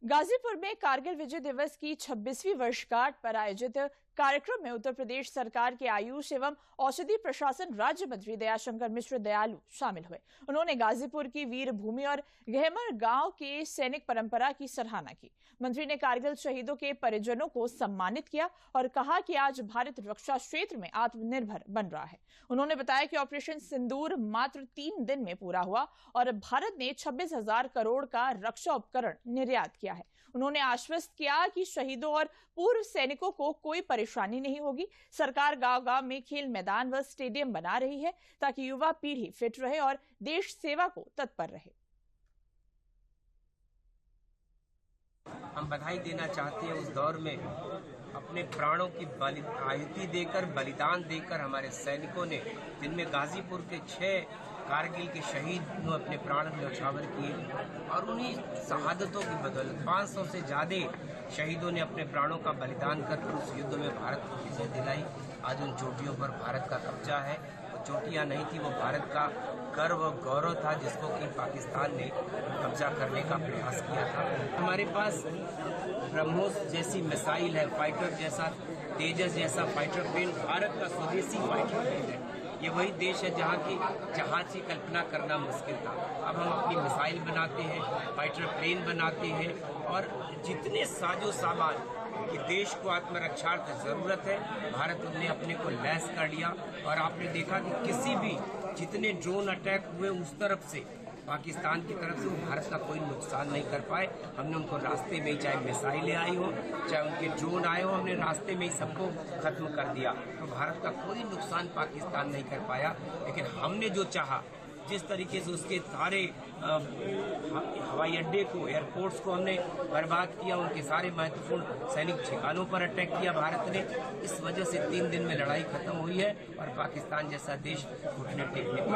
गाजीपुर में कारगिल विजय दिवस की 26वीं वर्षगांठ पर आयोजित कार्यक्रम में उत्तर प्रदेश सरकार के आयुष एवं औषधि प्रशासन राज्य मंत्री दयाशंकर मिश्र दयालु शामिल हुए। उन्होंने गाजीपुर की वीर भूमि और गहमर गांव के सैनिक परंपरा की सराहना की। मंत्री ने कारगिल शहीदों के परिजनों को सम्मानित किया और कहा कि आज भारत रक्षा क्षेत्र में आत्मनिर्भर बन रहा है। उन्होंने बताया कि ऑपरेशन सिंदूर मात्र 3 दिन में पूरा हुआ और भारत ने 26,000 करोड़ का रक्षा उपकरण निर्यात किया है। उन्होंने आश्वस्त किया कि शहीदों और पूर्व सैनिकों को कोई परेशानी नहीं होगी। सरकार गांव-गांव में खेल मैदान व स्टेडियम बना रही है ताकि युवा पीढ़ी फिट रहे और देश सेवा को तत्पर रहे। हम बधाई देना चाहते हैं उस दौर में अपने प्राणों की आहुति देकर, बलिदान देकर हमारे सैनिकों ने, जिनमें गाजीपुर के 6 कारगिल के शहीद ने अपने प्राण न्यौछावर किए और उन्हीं शहादतों की बदौलत 500 से ज्यादा शहीदों ने अपने प्राणों का बलिदान कर उस युद्ध में भारत को विजय दिलाई। आज उन चोटियों पर भारत का कब्जा है। वो चोटियां नहीं थी, वो भारत का गर्व और गौरव था जिसको कि पाकिस्तान ने कब्जा करने का प्रयास किया था। हमारे पास ब्रह्मोस जैसी मिसाइल है, फाइटर जैसा, तेजस जैसा फाइटर प्लेन भारत का स्वदेशी फाइटर प्लेन है। ये वही देश है जहाँ की जहाज की कल्पना करना मुश्किल था। अब हम अपनी मिसाइल बनाते हैं, फाइटर प्लेन बनाते हैं और जितने साजो सामान कि देश को आत्मरक्षा की जरूरत है, भारत ने अपने को लैस कर लिया। और आपने देखा कि किसी भी जितने ड्रोन अटैक हुए उस तरफ से, पाकिस्तान की तरफ से, वो भारत का कोई नुकसान नहीं कर पाए। हमने उनको रास्ते में ही, चाहे मिसाइलें आई हो, चाहे उनके ड्रोन आए हो, हमने रास्ते में ही सबको खत्म कर दिया। तो भारत का कोई नुकसान पाकिस्तान नहीं कर पाया। लेकिन हमने जो चाहा, जिस तरीके से उसके सारे हवाई अड्डे को, एयरपोर्ट्स को हमने बर्बाद किया, उनके सारे महत्वपूर्ण सैनिक ठिकानों पर अटैक किया भारत ने, इस वजह से 3 दिन में लड़ाई खत्म हुई है और पाकिस्तान जैसा देश घुटने टेकने